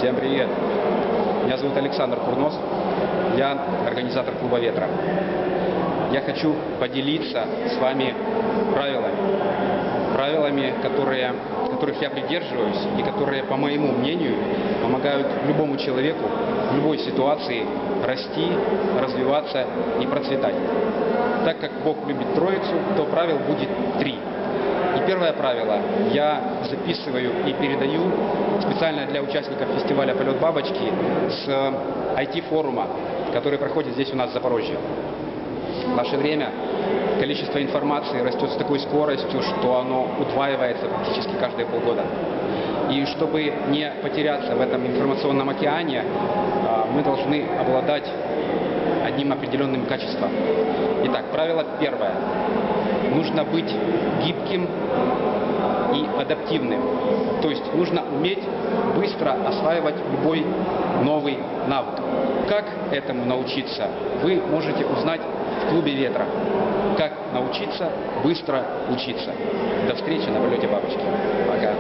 Всем привет! Меня зовут Александр Курнос, я организатор клуба «Ветра». Я хочу поделиться с вами правилами, которых я придерживаюсь и которые, по моему мнению, помогают любому человеку в любой ситуации расти, развиваться и процветать. Так как Бог любит Троицу, то правил будет 3. И первое правило я записываю и передаю специально для участников фестиваля «Полет бабочки» с IT-форума, который проходит здесь у нас в Запорожье. В наше время количество информации растет с такой скоростью, что оно удваивается практически каждые полгода. И чтобы не потеряться в этом информационном океане, мы должны обладать одним определенным качеством. Итак, правило первое. Нужно быть гибким и адаптивным. То есть нужно уметь быстро осваивать любой новый навык. Как этому научиться, вы можете узнать в клубе «Ветра». Как научиться быстро учиться. До встречи на полете бабочки. Пока.